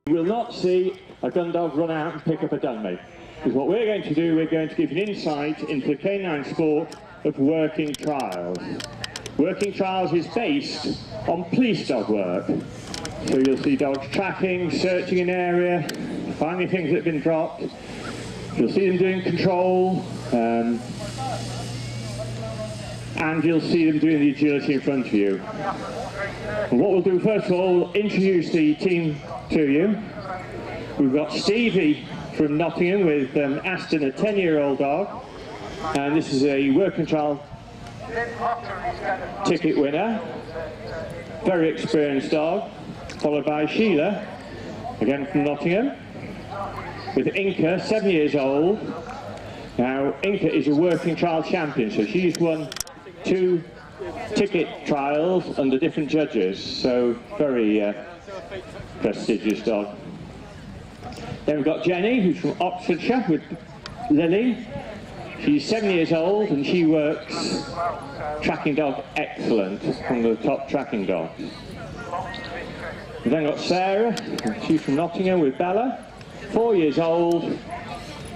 You will not see a gun dog run out and pick up a dummy. Because what we're going to do, we're going to give you an insight into the canine sport of working trials. Working trials is based on police dog work. So you'll see dogs tracking, searching an area, finding things that have been dropped. You'll see them doing control, and you'll see them doing the agility in front of you. And what we'll do first of all, we'll introduce the team to you. We've got Stevie from Nottingham with Aston, a 10-year-old dog, and this is a working trial ticket winner, very experienced dog, followed by Sheila, again from Nottingham, with Inca, 7 years old. Now Inca is a working trial champion, so she's won 2 ticket trials under different judges, so very prestigious dog. Then we've got Jenny, who's from Oxfordshire, with Lily. She's 7 years old and she works tracking dog excellent, one of the top tracking dogs. We've then got Sarah, she's from Nottingham, with Bella, 4 years old.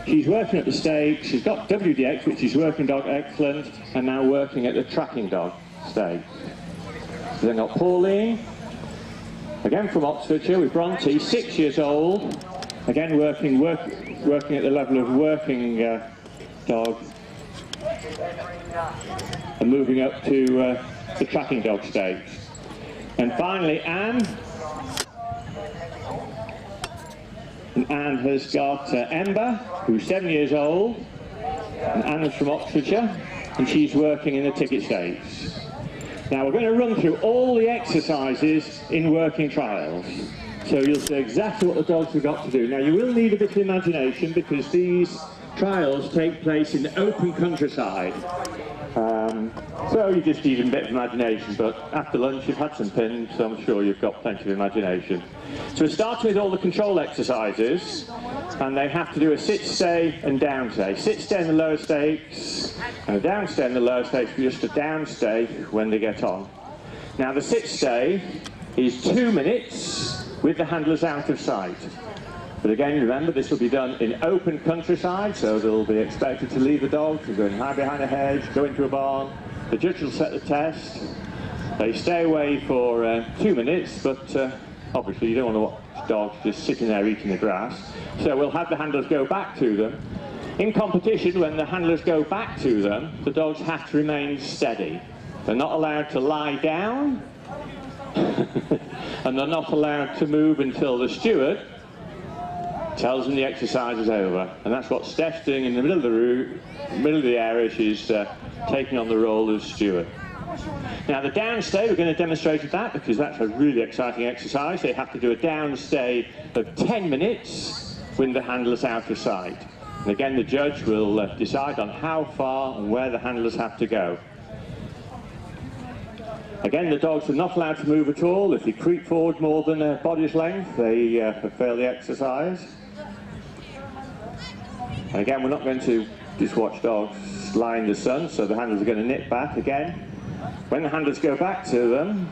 She's working at the stakes. She's got WDX, which is working dog excellent, and now working at the tracking dog stakes. We've then got Pauline, again from Oxfordshire, with Bronte, 6 years old, again working at the level of working dog, and moving up to the tracking dog stakes. And finally Anne. And Anne has got Ember, who's 7 years old, and Anne is from Oxfordshire, and she's working in the ticket stakes. Now we're going to run through all the exercises in working trials, so you'll see exactly what the dogs have got to do. Now you will need a bit of imagination because these trials take place in open countryside. So you just need a bit of imagination, but after lunch you've had some pins, so I'm sure you've got plenty of imagination. So we're starting with all the control exercises, and they have to do a sit, stay and down stay. Sit, stay in the lower stakes, and a down stay in the lower stakes, just a down stay when they get on. Now the sit stay is 2 minutes with the handlers out of sight. But again, remember, this will be done in open countryside, so they'll be expected to leave the dog, to go and hide behind a hedge, go into a barn. The judge will set the test. They stay away for 2 minutes, but obviously you don't want to watch dogs just sitting there eating the grass. So we'll have the handlers go back to them. In competition, when the handlers go back to them, the dogs have to remain steady. They're not allowed to lie down, and they're not allowed to move until the steward tells them the exercise is over. And that's what Steph's doing in the middle of the room, middle of the area. She's taking on the role of steward. Now the downstay, we're going to demonstrate that because that's a really exciting exercise. They have to do a downstay of 10 minutes with the handlers out of sight. And again, the judge will decide on how far and where the handlers have to go. Again, the dogs are not allowed to move at all. If they creep forward more than their body's length, they fail the exercise. And again, we're not going to just watch dogs lie in the sun, so the handlers are going to nip back again. When the handlers go back to them,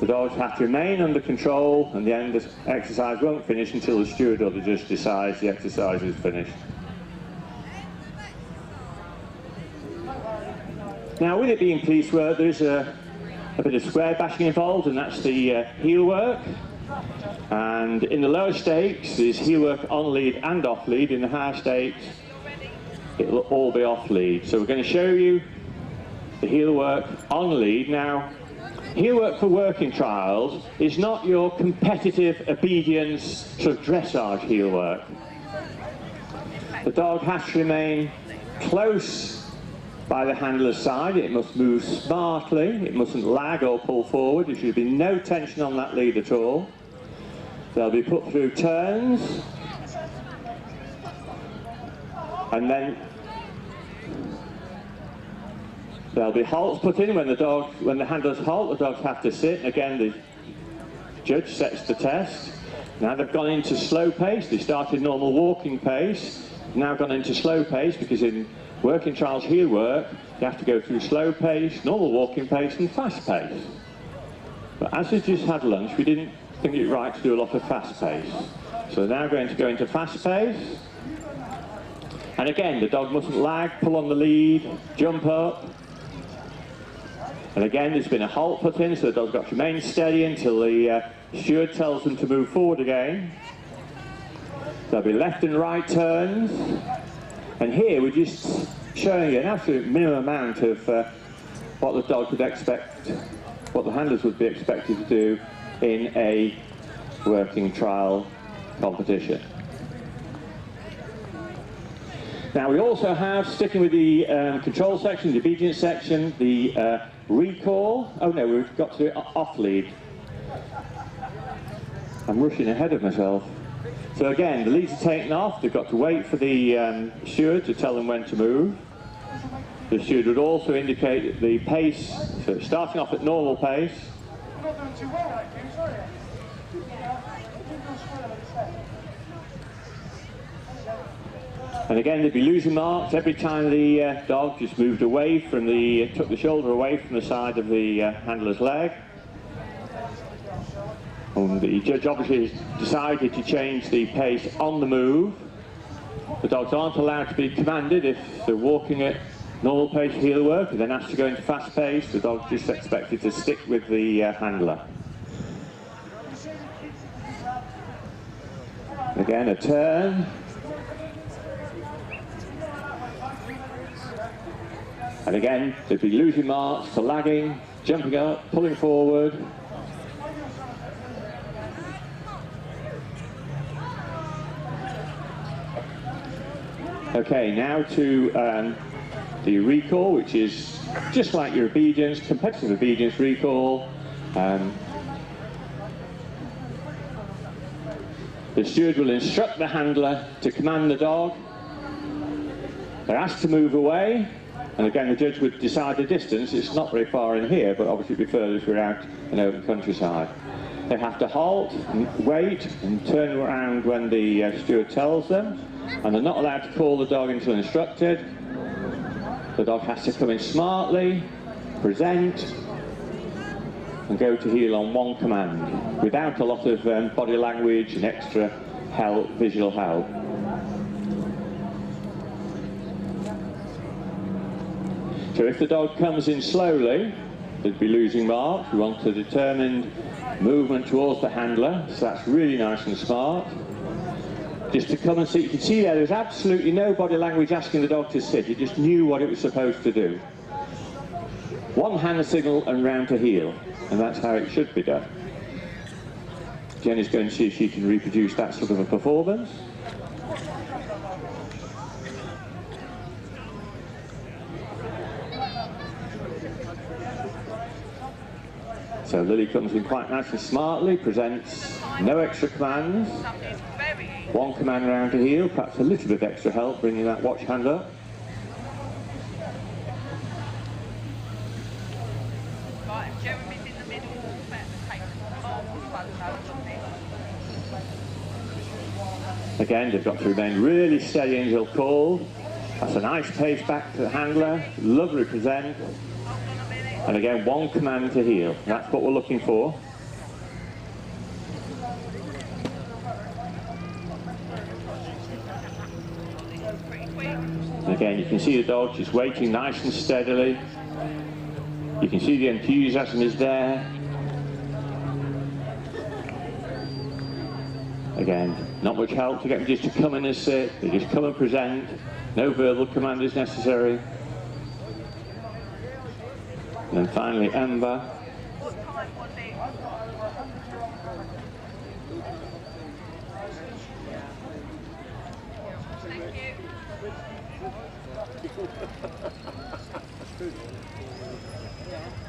the dogs have to remain under control, and the end of the exercise won't finish until the steward or the judge decides the exercise is finished. Now, with it being police work, there is a bit of square bashing involved, and that's the heel work. And in the lower stakes, there's heel work on lead and off lead. In the higher stakes, it'll all be off lead. So we're going to show you the heel work on lead. Now, heel work for working trials is not your competitive obedience sort of dressage heel work. The dog has to remain close by the handler's side. It must move smartly, it mustn't lag or pull forward. There should be no tension on that lead at all. They'll be put through turns, and then there'll be halts put in when the handlers halt. The dogs have to sit, and again the judge sets the test. Now they've gone into slow pace. They started normal walking pace, now gone into slow pace, because in working trials heel work, you have to go through slow pace, normal walking pace and fast pace. But as we just had lunch, we didn't think it's right to do a lot of fast pace. So they're now going to go into fast pace. And again, the dog mustn't lag, pull on the lead, jump up. And again, there's been a halt put in, so the dog's got to remain steady until the steward tells them to move forward again. There'll be left and right turns. And here we're just showing you an absolute minimum amount of what the dog would expect, what the handlers would be expected to do in a working trial competition. Now we also have, sticking with the control section, the obedience section, the recall. Oh no, we've got to do it off lead. I'm rushing ahead of myself. So again, the leads are taken off. They've got to wait for the steward to tell them when to move. The steward would also indicate the pace, so starting off at normal pace. And again, they'd be losing marks every time the dog just moved away from the, took the shoulder away from the side of the handler's leg. And the judge obviously has decided to change the pace on the move. The dogs aren't allowed to be commanded if they're walking at normal pace heel work, and then asked to go into fast pace. The dog's just expected to stick with the handler. Again, a turn. And again, they'd be losing marks for lagging, jumping up, pulling forward. Okay, now to the recall, which is just like your obedience, competitive obedience recall. The steward will instruct the handler to command the dog. They're asked to move away. And again, the judge would decide the distance. It's not very far in here, but obviously it'd be further if we're out in open countryside. They have to halt and wait and turn around when the steward tells them. And they're not allowed to call the dog until instructed. The dog has to come in smartly, present, and go to heel on one command, without a lot of body language and extra help, visual help. So if the dog comes in slowly, they'd be losing marks. We want a determined movement towards the handler, so that's really nice and smart. Just to come and see, you can see there's absolutely no body language asking the dog to sit. It just knew what it was supposed to do. One hand signal and round to heel, and that's how it should be done. Jenny's going to see if she can reproduce that sort of a performance. So Lily comes in quite nice and smartly, presents no extra commands. One command round to heel, perhaps a little bit of extra help bringing that watch hand up. Again, they've got to remain really steady until called. That's a nice pace back to the handler, lovely present. And again, one command to heel. That's what we're looking for. And again, you can see the dog just waiting nice and steadily. You can see the enthusiasm is there. Again, not much help to get them just to come in and sit. They just come and present. No verbal command is necessary. And then finally, Ember.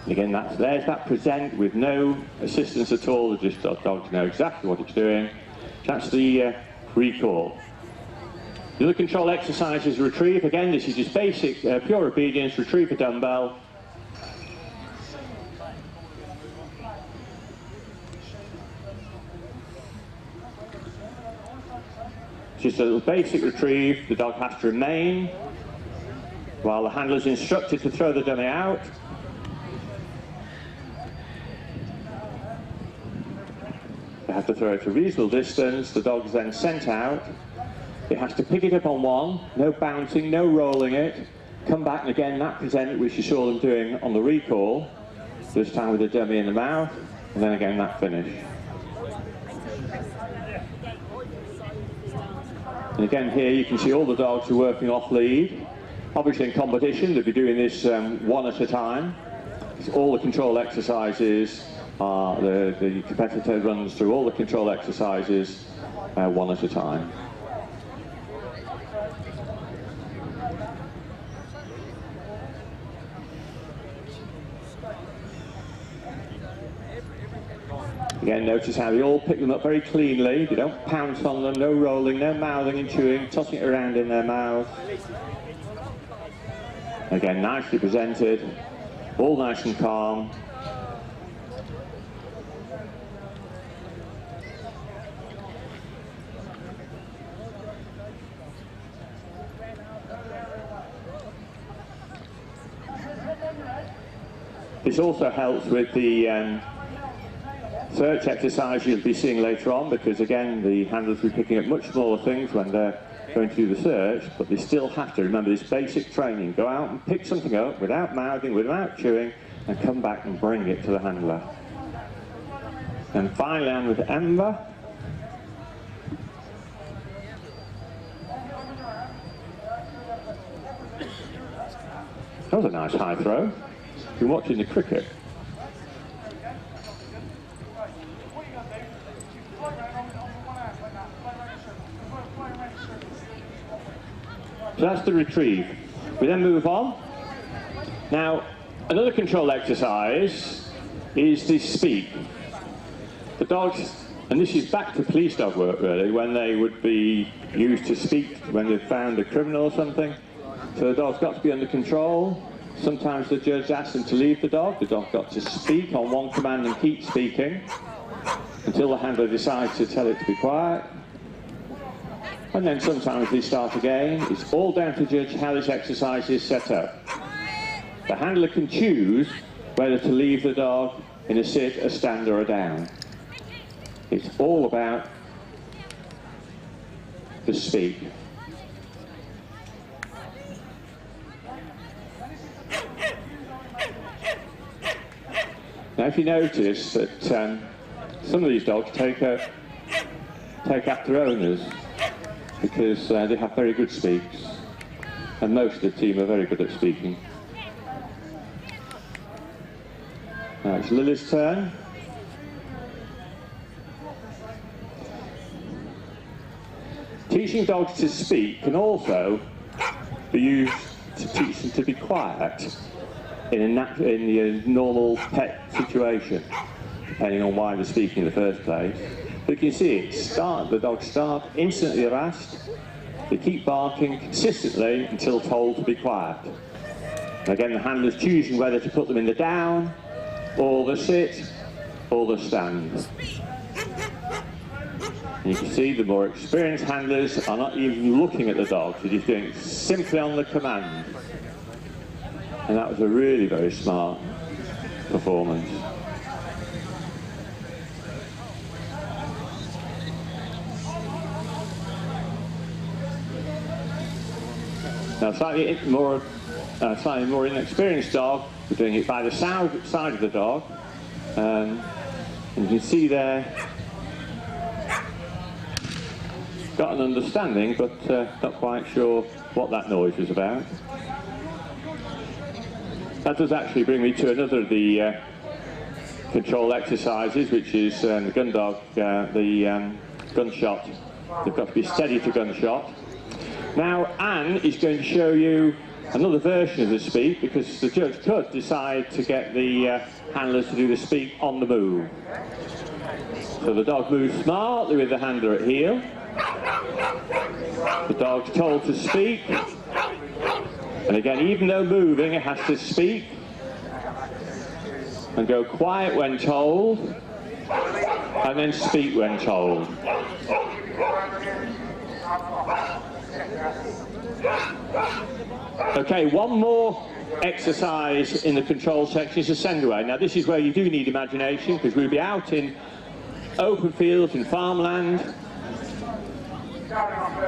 And again, there's that present with no assistance at all. Just the dogs know exactly what it's doing. That's the recall. The other control exercise is retrieve. Again, this is just basic, pure obedience, retrieve a dumbbell. Just a little basic retrieve. The dog has to remain while the handler is instructed to throw the dummy out. have to throw it a reasonable distance. The dog's then sent out. It has to pick it up on one, no bouncing, no rolling it. Come back and again that present, which you saw them doing on the recall, this time with a dummy in the mouth, and then again that finish. And again here you can see all the dogs are working off lead. Obviously in competition they'll be doing this one at a time. All the control exercises, the competitor runs through all the control exercises one at a time. Again, notice how they all pick them up very cleanly. They don't pounce on them, no rolling, no mouthing and chewing, tossing it around in their mouth. Again, nicely presented, all nice and calm. This also helps with the search exercise you'll be seeing later on, because again the handlers will be picking up much smaller things when they're going to do the search, but they still have to remember this basic training. Go out and pick something up without mouthing, without chewing, and come back and bring it to the handler. And finally on with Ember. That was a nice high throw. You're watching the cricket. So that's the retrieve. We then move on. Now, another control exercise is the speak. The dogs, and this is back to police dog work really, when they would be used to speak when they found a criminal or something. So the dog's got to be under control. Sometimes the judge asks them to leave the dog. The dog got to speak on one command and keep speaking until the handler decides to tell it to be quiet. And then sometimes they start again. It's all down to judge how this exercise is set up. The handler can choose whether to leave the dog in a sit, a stand or a down. It's all about the speak. Now if you notice that some of these dogs take after owners, because they have very good speaks, and most of the team are very good at speaking. Now it's Lily's turn. Teaching dogs to speak can also be used to teach them to be quiet in a normal pet situation, depending on why they're speaking in the first place. But you can see it, the dogs start instantly harassed, they keep barking consistently until told to be quiet. And again, the handler's choosing whether to put them in the down, or the sit, or the stand. And you can see the more experienced handlers are not even looking at the dogs, they're just doing it simply on the command. And that was a really very smart performance. Now, slightly more inexperienced dog, we're doing it by the side of the dog, and you can see there, got an understanding, but not quite sure what that noise was about. That does actually bring me to another of the control exercises, which is the gun dog, the gunshot. They've got to be steady to gunshot. Now Anne is going to show you another version of the speak, because the judge could decide to get the handlers to do the speak on the move. So the dog moves smartly with the handler at heel. The dog's told to speak. And again, even though moving, it has to speak and go quiet when told, and then speak when told. Okay, one more exercise in the control section is a send away. Now this is where you do need imagination, because we'll be out in open fields and farmland.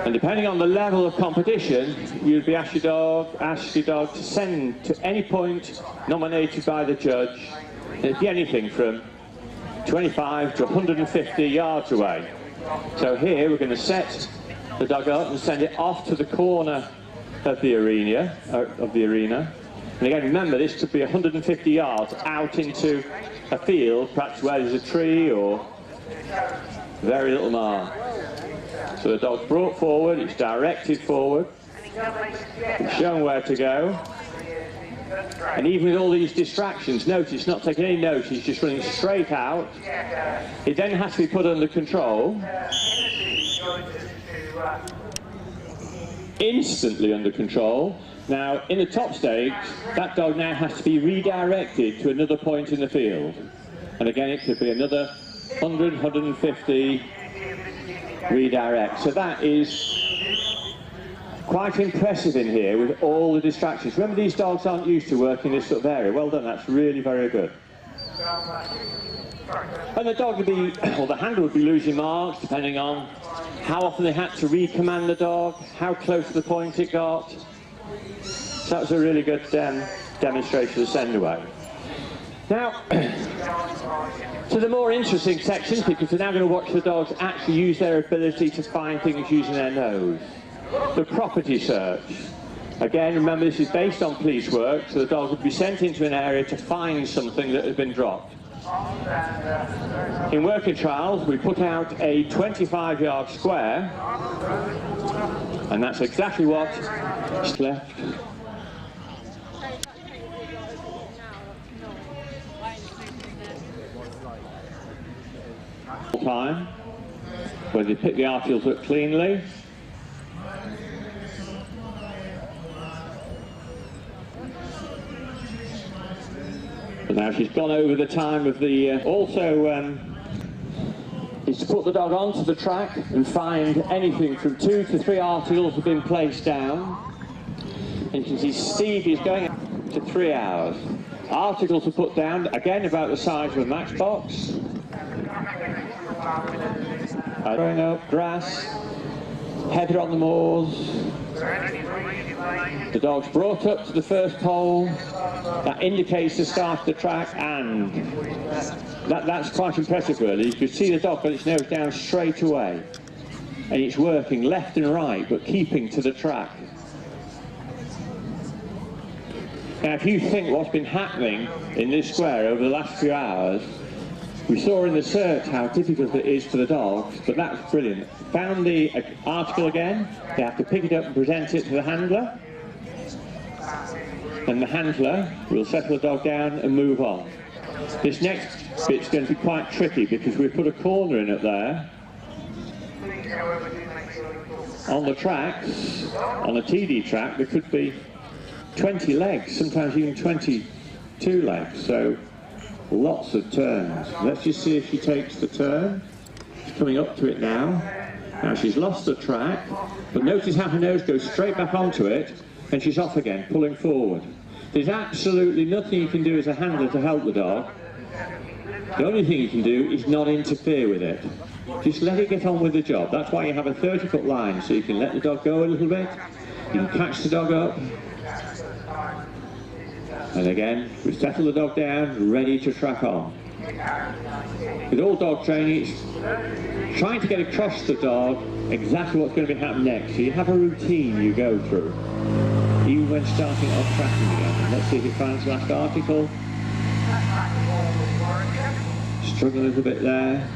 And depending on the level of competition, you'd be asked your dog to send to any point nominated by the judge. It'd be anything from 25 to 150 yards away. So here we're going to set the dog up and send it off to the corner of the arena. And again, remember, this could be 150 yards out into a field, perhaps where there's a tree or very little mark. So the dog's brought forward, it's directed forward, it's shown where to go. And even with all these distractions, notice it's not taking any notice, it's just running straight out. It then has to be put under control. Instantly under control. Now, in the top stakes, that dog now has to be redirected to another point in the field. And again, it could be another 100, 150 redirect. So that is quite impressive in here with all the distractions. Remember, these dogs aren't used to working this sort of area. Well done, that's really very good. And the dog would be, or the handler would be losing marks depending on how often they had to recommand the dog, how close to the point it got. So that was a really good demonstration of send away. Now, to the more interesting sections, because we're now going to watch the dogs actually use their ability to find things using their nose. The property search. Again, remember, this is based on police work, so the dog would be sent into an area to find something that has been dropped. In working trials, we put out a 25-yard square, and that's exactly what's left. Time, where they pick the articles up cleanly. But now she's gone over the time of the is to put the dog onto the track and find anything from 2 to 3 articles have been placed down. And you can see Steve is going to 3 hours. Articles are put down, again about the size of a matchbox. Growing up, grass, heather on the moors. The dog's brought up to the first pole. That indicates the start of the track, and that's quite impressive really. You can see the dog got its nose down straight away. And it's working left and right, but keeping to the track. Now if you think what's been happening in this square over the last few hours, we saw in the search how difficult it is for the dogs, but that's brilliant. Found the article again, they have to pick it up and present it to the handler. And the handler will settle the dog down and move on. This next bit's going to be quite tricky because we've put a corner in up there. On the tracks, on a TD track, there could be 20 legs, sometimes even 22 legs. So lots of turns. Let's just see if she takes the turn. She's coming up to it now. Now she's lost the track, but notice how her nose goes straight back onto it, and she's off again, pulling forward. There's absolutely nothing you can do as a handler to help the dog. The only thing you can do is not interfere with it. Just let it get on with the job. That's why you have a 30-foot line, so you can let the dog go a little bit, you can catch the dog up, and again, we settle the dog down, ready to track on. With all dog training, it's trying to get across to the dog exactly what's going to be happening next. So you have a routine you go through, even when starting off tracking again. Let's see if it finds the last article. Struggling a little bit there.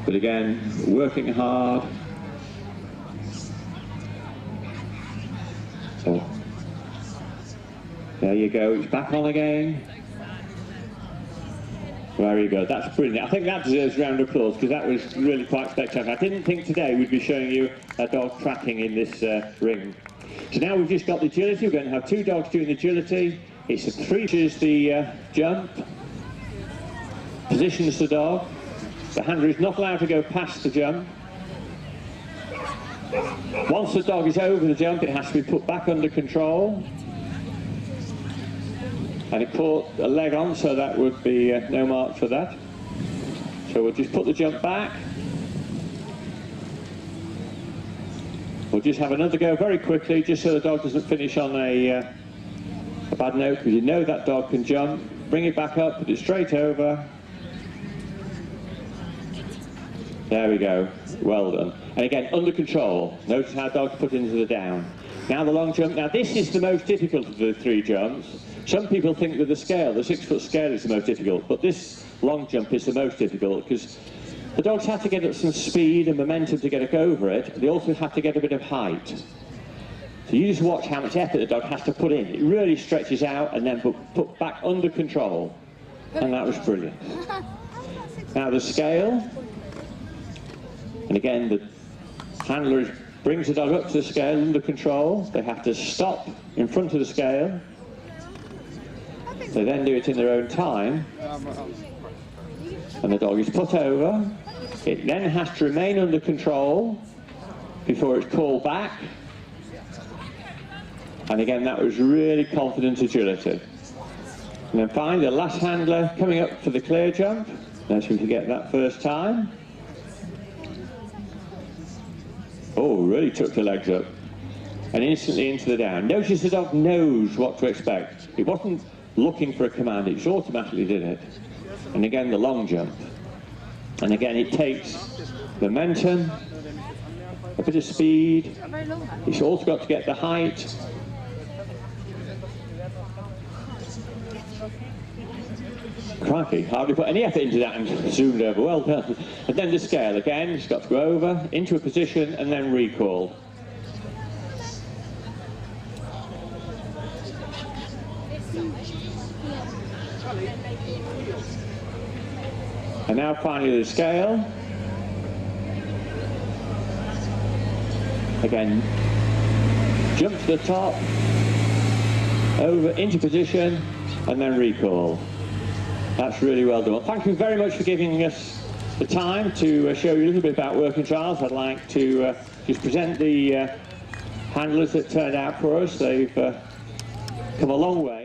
But again, working hard. So, there you go, it's back on again. Very good, that's brilliant. I think that deserves a round of applause because that was really quite spectacular. I didn't think today we'd be showing you a dog tracking in this ring. So now we've just got the agility. We're going to have 2 dogs doing the agility. It's a 3 inches the jump. Positions the dog. The handler is not allowed to go past the jump. Once the dog is over the jump, it has to be put back under control. and it caught a leg on, so that would be no mark for that. So we'll just put the jump back. We'll just have another go very quickly, just so the dog doesn't finish on a bad note, because you know that dog can jump. Bring it back up, put it straight over. There we go, well done. And again, under control. Notice how dogs put into the down. Now the long jump. Now this is the most difficult of the 3 jumps. Some people think that the scale, the 6-foot scale, is the most difficult, but this long jump is the most difficult because the dogs have to get up some speed and momentum to get over it. They also have to get a bit of height. So you just watch how much effort the dog has to put in. It really stretches out and then put back under control. And that was brilliant. Now the scale. And again, the handler brings the dog up to the scale under control. They have to stop in front of the scale. They then do it in their own time. And the dog is put over. It then has to remain under control before it's called back. And again, that was really confident agility. And then finally, the last handler coming up for the clear jump. Let's see if we can get that first time. Oh, really took the legs up. And instantly into the down. Notice the dog knows what to expect. It wasn't looking for a command, it just automatically did it. And again, the long jump. And again, it takes momentum, a bit of speed. It's also got to get the height. Crikey, hardly put any effort into that and zoomed over. Well done. And then the scale again, it's got to go over, into a position, and then recall. And now finally the scale. Again, jump to the top, over into position, and then recall. That's really well done. Well, thank you very much for giving us the time to show you a little bit about working trials. I'd like to just present the handlers that turned out for us. They've come a long way.